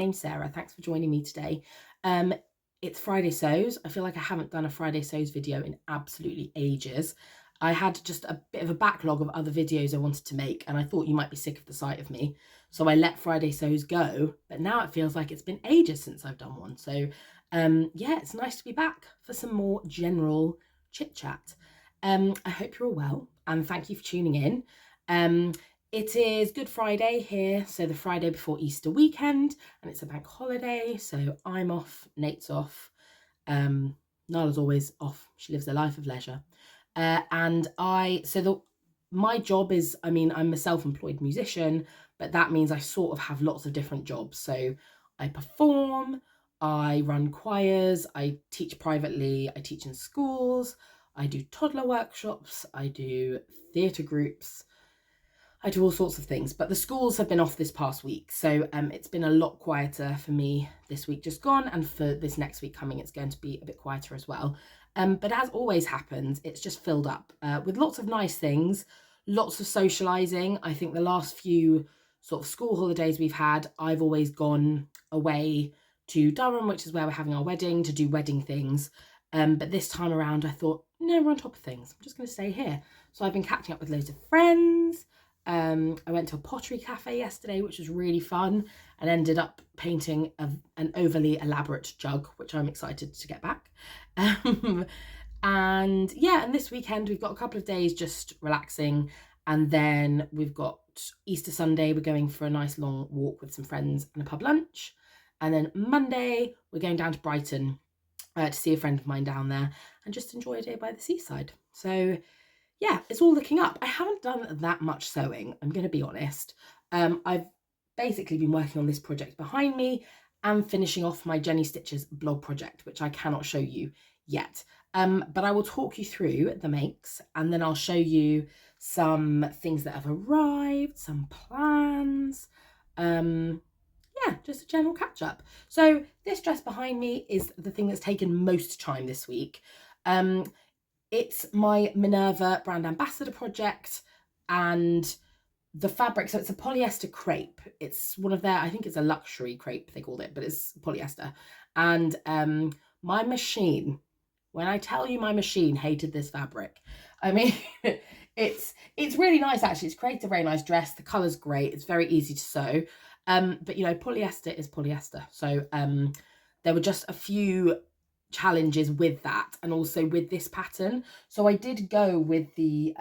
name's Sarah. Thanks for joining me today. It's Friday Sews. I feel like I haven't done a Friday Sews video in absolutely ages. I had just a bit of a backlog of other videos I wanted to make, and I thought you might be sick of the sight of me. So I let Friday Sews go, but now it feels like it's been ages since I've done one. So yeah, it's nice to be back for some more general chit chat. I hope you're all well, and thank you for tuning in. It is Good Friday here, so the Friday before Easter weekend, and it's a bank holiday, so I'm off, Nate's off, Nala's always off, she lives a life of leisure, my job is, I'm a self-employed musician, but that means I sort of have lots of different jobs. So I perform, I run choirs, I teach privately, I teach in schools, I do toddler workshops, I do theatre groups, I do all sorts of things, but the schools have been off this past week. So it's been a lot quieter for me this week just gone, and for this next week coming, it's going to be a bit quieter as well. But as always happens, it's just filled up with lots of nice things, lots of socialising. I think the last few sort of school holidays we've had, I've always gone away to Durham, which is where we're having our wedding, to do wedding things. But this time around, I thought, no, we're on top of things. I'm just going to stay here. So I've been catching up with loads of friends. I went to a pottery cafe yesterday, which was really fun, and ended up painting an overly elaborate jug, which I'm excited to get back. And yeah, and this weekend we've got a couple of days just relaxing, and then we've got Easter Sunday, we're going for a nice long walk with some friends and a pub lunch, and then Monday we're going down to Brighton to see a friend of mine down there and just enjoy a day by the seaside. So yeah, it's all looking up. I haven't done that much sewing, I'm going to be honest. I've basically been working on this project behind me and finishing off my Jenny Stitches blog project, which I cannot show you yet. But I will talk you through the makes, and then I'll show you some things that have arrived, some plans. Yeah, just a general catch up. So this dress behind me is the thing that's taken most time this week. It's my Minerva brand ambassador project, and the fabric, so it's a polyester crepe. It's one of their, I think it's a luxury crepe they called it, but it's polyester. And my machine, when I tell you my machine hated this fabric, I mean, it's really nice actually. It's created a very nice dress. The colour's great. It's very easy to sew. But you know, polyester is polyester. So there were just a few challenges with that, and also with this pattern. So I did go with the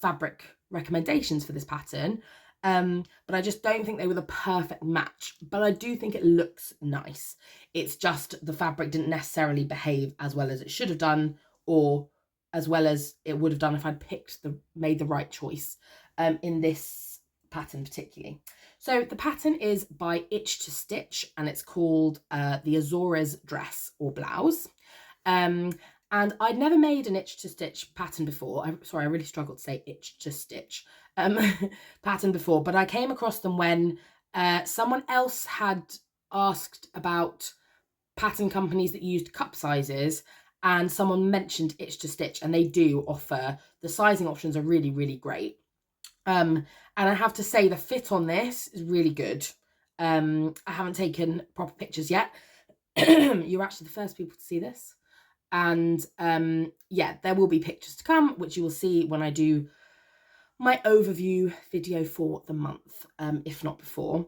fabric recommendations for this pattern, but I just don't think they were the perfect match. But I do think it looks nice. It's just the fabric didn't necessarily behave as well as it should have done, or as well as it would have done if I'd made the right choice in this pattern particularly. So the pattern is by Itch to Stitch, and it's called the Azores Dress or blouse. And I'd never made an Itch to Stitch pattern before. Sorry, I really struggled to say Itch to Stitch pattern before, but I came across them when someone else had asked about pattern companies that used cup sizes, and someone mentioned Itch to Stitch, and they do offer, the sizing options are really, really great. And I have to say the fit on this is really good. I haven't taken proper pictures yet. You're actually the first people to see this. And yeah, there will be pictures to come, which you will see when I do my overview video for the month, if not before.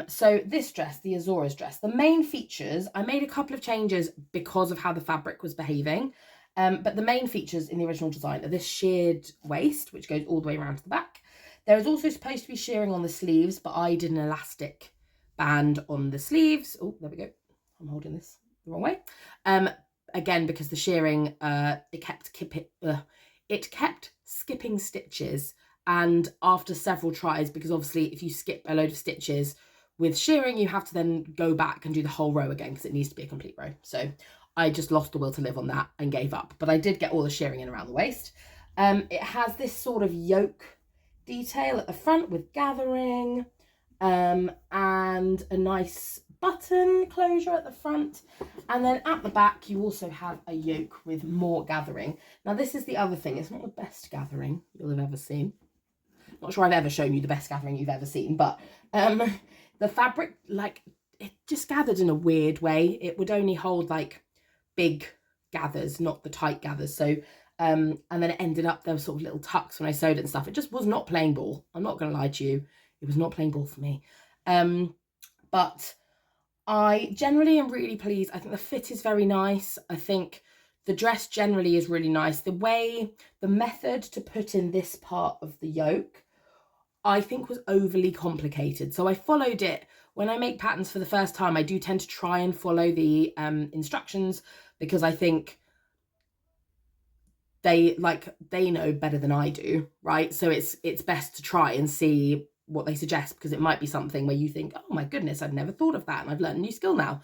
So this dress, the Azores dress, the main features, I made a couple of changes because of how the fabric was behaving. But the main features in the original design are this sheared waist, which goes all the way around to the back. There is also supposed to be shearing on the sleeves, but I did an elastic band on the sleeves. Oh, there we go. I'm holding this the wrong way. Again, because the shearing, it kept skipping stitches. And after several tries, because obviously if you skip a load of stitches with shearing, you have to then go back and do the whole row again, because it needs to be a complete row. So I just lost the will to live on that and gave up. But I did get all the shearing in around the waist. It has this sort of yoke detail at the front with gathering, and a nice button closure at the front. And then at the back, you also have a yoke with more gathering. Now, this is the other thing. It's not the best gathering you'll have ever seen. Not sure I've ever shown you the best gathering you've ever seen, but the fabric, like, it just gathered in a weird way. It would only hold like big gathers, not the tight gathers. So, and then it ended up, there were sort of little tucks when I sewed it and stuff. It just was not playing ball. I'm not going to lie to you. It was not playing ball for me. But I generally am really pleased. I think the fit is very nice. I think the dress generally is really nice. The method to put in this part of the yoke, I think was overly complicated. So I followed it. When I make patterns for the first time, I do tend to try and follow the instructions, because I think they know better than I do, right? So it's best to try and see what they suggest, because it might be something where you think, oh my goodness, I've never thought of that, and I've learned a new skill now.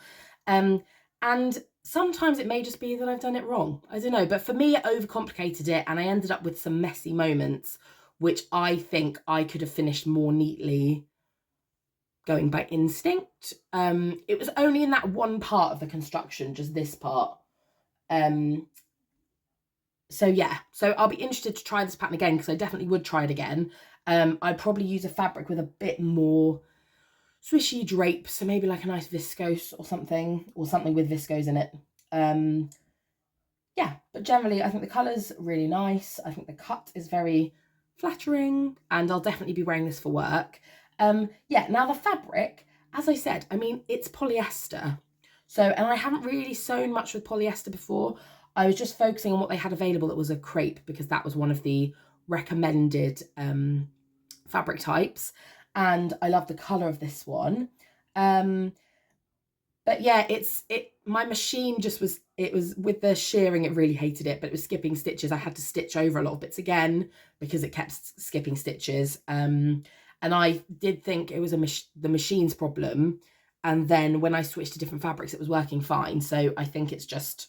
And sometimes it may just be that I've done it wrong. I don't know. But for me, it overcomplicated it, and I ended up with some messy moments, which I think I could have finished more neatly going by instinct. It was only in that one part of the construction, just this part. So yeah, so I'll be interested to try this pattern again, because I definitely would try it again. I'd probably use a fabric with a bit more swishy drape, so maybe like a nice viscose or something with viscose in it. Yeah, but generally I think the colour's really nice. I think the cut is very flattering, and I'll definitely be wearing this for work. Yeah, now the fabric, as I said, I mean, it's polyester. So, and I haven't really sewn much with polyester before. I was just focusing on what they had available that was a crepe, because that was one of the recommended fabric types. And I love the colour of this one. But yeah, my machine just was with the shearing, it really hated it, but it was skipping stitches. I had to stitch over a lot of bits again because it kept skipping stitches. And I did think it was the machine's problem. And then when I switched to different fabrics, it was working fine. So I think it's just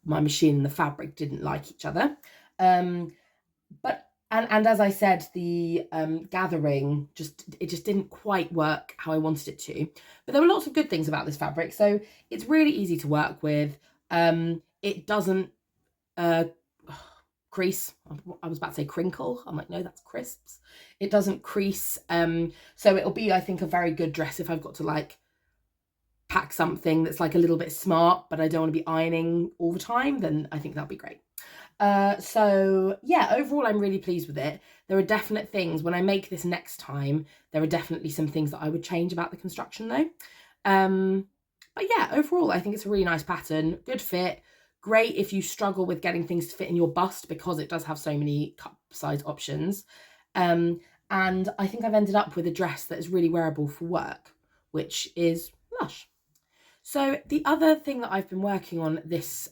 my machine and the fabric didn't like each other. But as I said, the gathering just didn't quite work how I wanted it to. But there were lots of good things about this fabric. So it's really easy to work with. It doesn't crease. I was about to say crinkle. I'm like, no, that's crisps. It doesn't crease. So it'll be, I think, a very good dress if I've got to like pack something that's like a little bit smart, but I don't want to be ironing all the time, then I think that'll be great. So yeah, overall, I'm really pleased with it. There are definite things when I make this next time, there are definitely some things that I would change about the construction though. But yeah, overall, I think it's a really nice pattern, good fit, great if you struggle with getting things to fit in your bust, because it does have so many cup size options. And I think I've ended up with a dress that is really wearable for work, which is lush. So the other thing that I've been working on this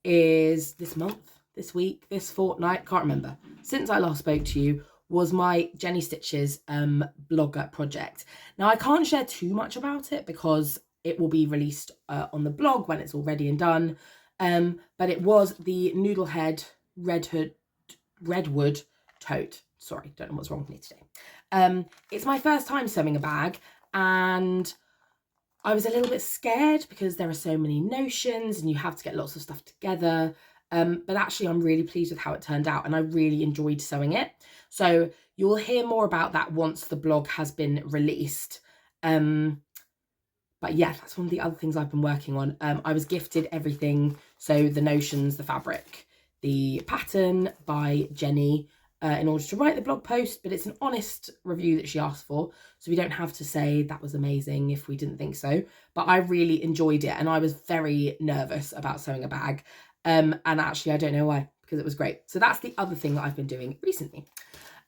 this week, this fortnight, can't remember, since I last spoke to you, was my Jenny Stitches blogger project. Now, I can't share too much about it because it will be released on the blog when it's all ready and done. But it was the Noodlehead Redwood tote. Sorry, don't know what's wrong with me today. It's my first time sewing a bag, and I was a little bit scared because there are so many notions and you have to get lots of stuff together. But actually, I'm really pleased with how it turned out, and I really enjoyed sewing it. So you'll hear more about that once the blog has been released. But yeah, that's one of the other things I've been working on. I was gifted everything. So the notions, the fabric, the pattern by Jenny in order to write the blog post, but it's an honest review that she asked for. So we don't have to say that was amazing if we didn't think so. But I really enjoyed it, and I was very nervous about sewing a bag. And actually, I don't know why, because it was great. So that's the other thing that I've been doing recently.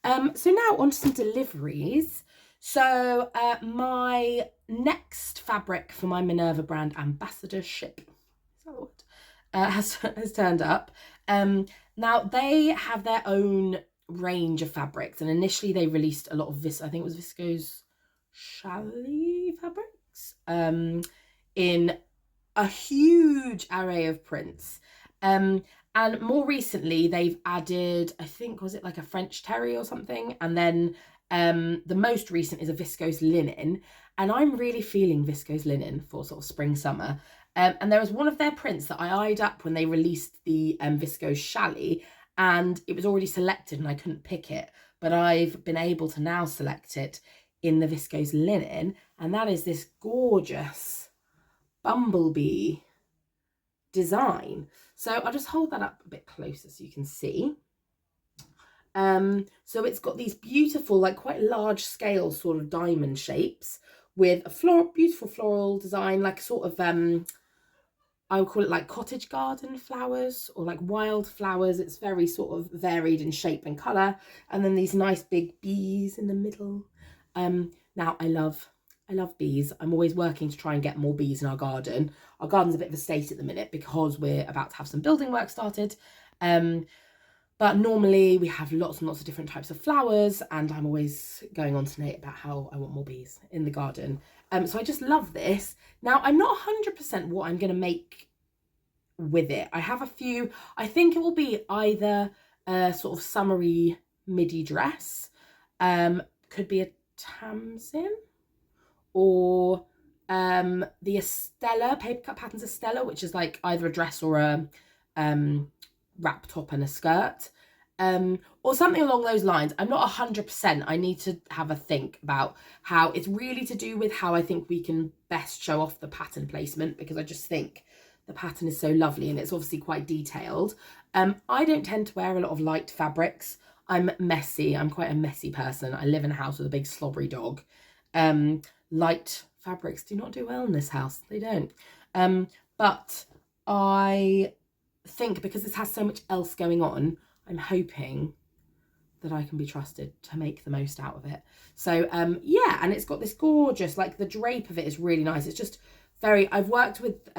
So now on to some deliveries. So my next fabric for my Minerva brand ambassadorship, is that the word? Has turned up. Now they have their own range of fabrics, and initially they released a lot of I think it was viscose chalet fabrics in a huge array of prints. And more recently they've added, I think, was it like a French terry or something, and then the most recent is a viscose linen, and I'm really feeling viscose linen for sort of spring summer. And there was one of their prints that I eyed up when they released the viscose chalet, and it was already selected and I couldn't pick it, but I've been able to now select it in the viscose linen, and that is this gorgeous bumblebee design. So I'll just hold that up a bit closer so you can see. So it's got these beautiful, like quite large scale sort of diamond shapes with a beautiful floral design, like sort of I would call it like cottage garden flowers or like wild flowers. It's very sort of varied in shape and colour. And then these nice big bees in the middle. Now I love bees. I'm always working to try and get more bees in our garden. Our garden's a bit of a state at the minute because we're about to have some building work started. But normally we have lots and lots of different types of flowers, and I'm always going on to Nate about how I want more bees in the garden. So I just love this. Now, I'm not 100% what I'm going to make with it. I have a few. I think it will be either a sort of summery midi dress, could be a tamsin, or the Estella, Paper Cut Patterns Estella, which is like either a dress or a wrap top and a skirt, or something along those lines. I'm not 100%. I need to have a think about how it's really to do with how I think we can best show off the pattern placement, because I just think the pattern is so lovely and it's obviously quite detailed. I don't tend to wear a lot of light fabrics. I'm messy. I'm quite a messy person. I live in a house with a big slobbery dog. Light fabrics do not do well in this house. They don't. But I think because this has so much else going on, I'm hoping that I can be trusted to make the most out of it. So yeah, and it's got this gorgeous, like the drape of it is really nice. It's just very, I've worked with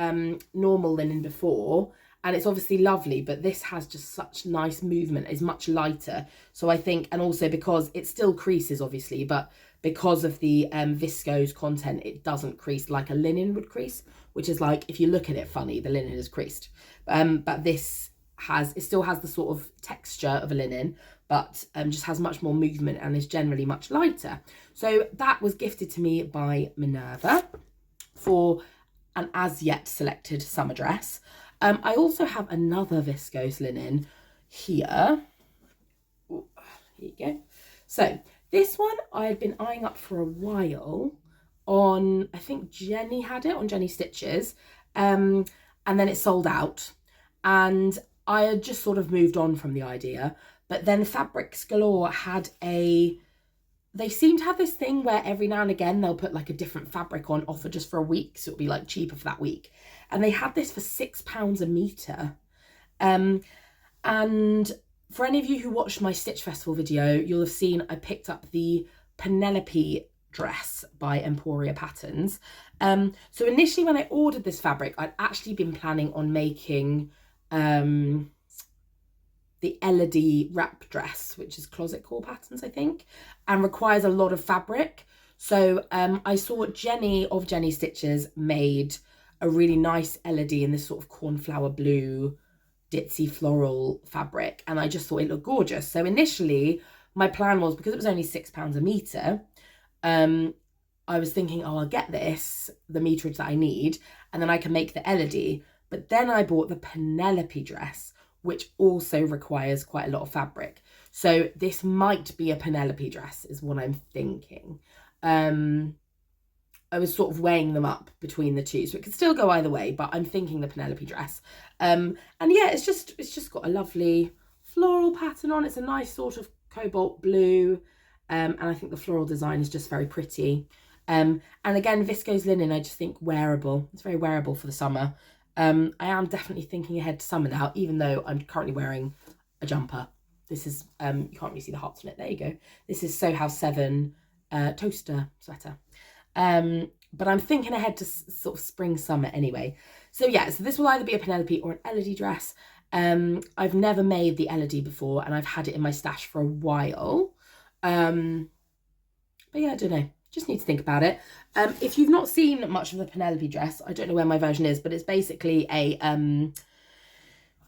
normal linen before and it's obviously lovely, but this has just such nice movement. It's much lighter. So I think, and also because it still creases obviously, but because of the viscose content, it doesn't crease like a linen would crease, which is like, if you look at it funny, the linen is creased. But this it still has the sort of texture of a linen, but just has much more movement and is generally much lighter. So that was gifted to me by Minerva for an as yet selected summer dress. I also have another viscose linen here. Ooh, here you go. So this one I had been eyeing up for a while on, I think Jenny had it on Jenny Stitches, and then it sold out. And I had just sort of moved on from the idea. But then Fabrics Galore had they seem to have this thing where every now and again they'll put like a different fabric on offer just for a week. So it'll be like cheaper for that week. And they had this for £6 a metre. And for any of you who watched my Stitch Festival video, you'll have seen I picked up the Penelope dress by Emporia Patterns. So initially when I ordered this fabric, I'd actually been planning on making the Elodie wrap dress, which is Closet Core Patterns, I think, and requires a lot of fabric. So I saw Jenny of Jenny Stitches made a really nice Elodie in this sort of cornflower blue ditzy floral fabric, and I just thought it looked gorgeous. So initially my plan was, because it was only £6 a metre, I was thinking, oh, I'll get this, the meterage that I need, and then I can make the Elodie. But then I bought the Penelope dress, which also requires quite a lot of fabric. So this might be a Penelope dress is what I'm thinking. I was sort of weighing them up between the two, so it could still go either way, but I'm thinking the Penelope dress. And yeah, it's just got a lovely floral pattern on. It's a nice sort of cobalt blue, and I think the floral design is just very pretty. And again, viscose linen, I just think wearable. It's very wearable for the summer. I am definitely thinking ahead to summer now, even though I'm currently wearing a jumper. This is, you can't really see the hearts on it. There you go. This is Sew House 7 toaster sweater. But I'm thinking ahead to sort of spring, summer anyway. So yeah, so this will either be a Penelope or an Elodie dress. I've never made the Elodie before, and I've had it in my stash for a while. But yeah, I don't know. Just need to think about it. If you've not seen much of the Penelope dress, I don't know where my version is, but it's basically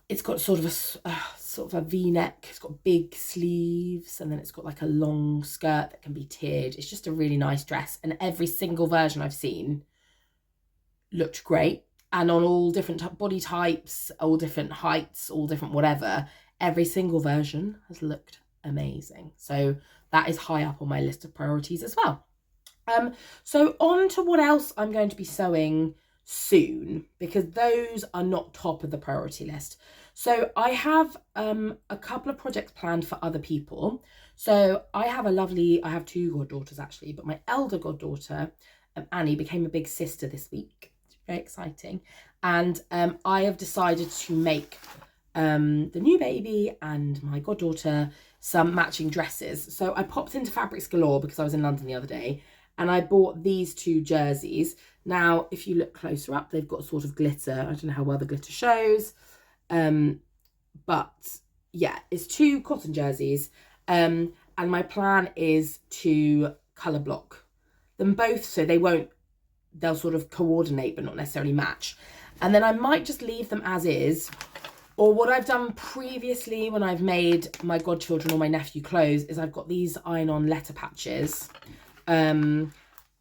it's got sort of a V-neck. It's got big sleeves, and then it's got like a long skirt that can be tiered. It's just a really nice dress, and every single version I've seen looked great. And on all different body types, all different heights, all different whatever, every single version has looked amazing. So that is high up on my list of priorities as well. So on to what else I'm going to be sewing soon, because those are not top of the priority list. So I have a couple of projects planned for other people. So I have two goddaughters actually, but my elder goddaughter, Annie, became a big sister this week. It's very exciting. And I have decided to make the new baby and my goddaughter some matching dresses. So I popped into Fabrics Galore because I was in London the other day, and I bought these two jerseys. Now, if you look closer up, they've got sort of glitter. I don't know how well the glitter shows. But yeah, it's two cotton jerseys. And my plan is to colour block them both so they'll sort of coordinate but not necessarily match. And then I might just leave them as is. Or what I've done previously when I've made my godchildren or my nephew clothes is I've got these iron-on letter patches. And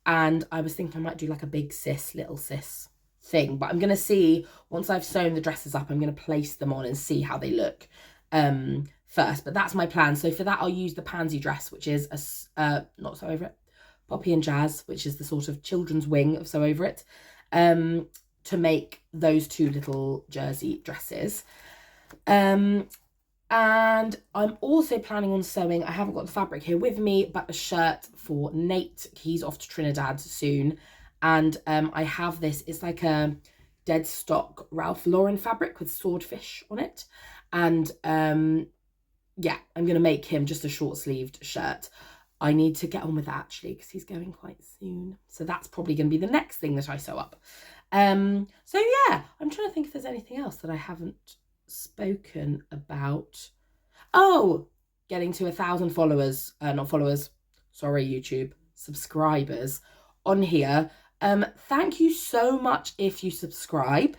I was thinking I might do like a big sis, little sis thing. But I'm going to see, once I've sewn the dresses up, I'm going to place them on and see how they look first. But that's my plan. So for that, I'll use the pansy dress, which is not Sew Over It, Poppy and Jazz, which is the sort of children's wing of Sew Over It, to make those two little jersey dresses. And I'm also planning on sewing, I haven't got the fabric here with me, but a shirt for Nate. He's off to Trinidad soon. And I have this, it's like a dead stock Ralph Lauren fabric with swordfish on it. And yeah, I'm going to make him just a short sleeved shirt. I need to get on with that actually because he's going quite soon. So that's probably going to be the next thing that I sew up. So yeah, I'm trying to think if there's anything else that I haven't spoken about. Oh, getting to 1,000 followers, not followers, sorry YouTube, subscribers on here. Thank you so much if you subscribe.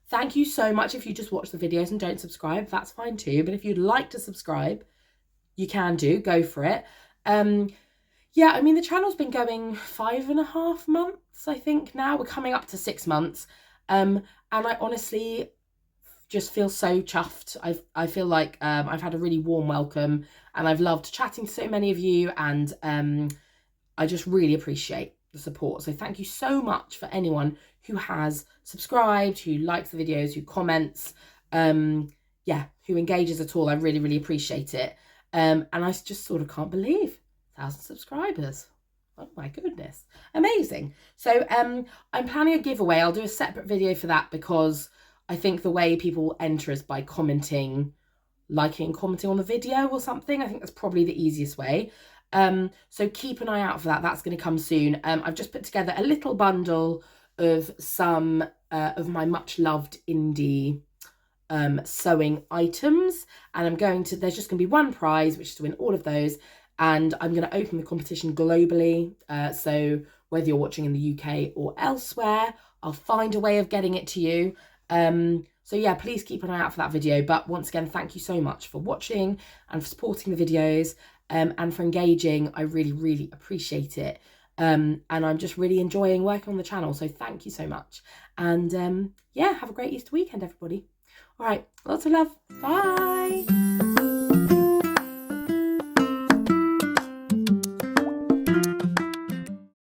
Thank you so much if you just watch the videos and don't subscribe. That's fine too. But if you'd like to subscribe, you can go for it. Yeah, I mean, the channel's been going 5.5 months, I think now. We're coming up to 6 months. And I honestly just feel so chuffed. I feel like I've had a really warm welcome and I've loved chatting to so many of you, and I just really appreciate the support. So thank you so much for anyone who has subscribed, who likes the videos, who comments, yeah, who engages at all. I really, really appreciate it. And I just sort of can't believe 1,000 subscribers. Oh my goodness, amazing. So I'm planning a giveaway. I'll do a separate video for that because I think the way people enter is by commenting, liking and commenting on the video or something. I think that's probably the easiest way. So keep an eye out for that. That's going to come soon. I've just put together a little bundle of some of my much loved indie sewing items, and there's just going to be one prize, which is to win all of those. And I'm going to open the competition globally. So whether you're watching in the UK or elsewhere, I'll find a way of getting it to you. So yeah, please keep an eye out for that video. But once again, thank you so much for watching and for supporting the videos, and for engaging. I really, really appreciate it. And I'm just really enjoying working on the channel. So thank you so much. And yeah, have a great Easter weekend, everybody. All right, lots of love. Bye.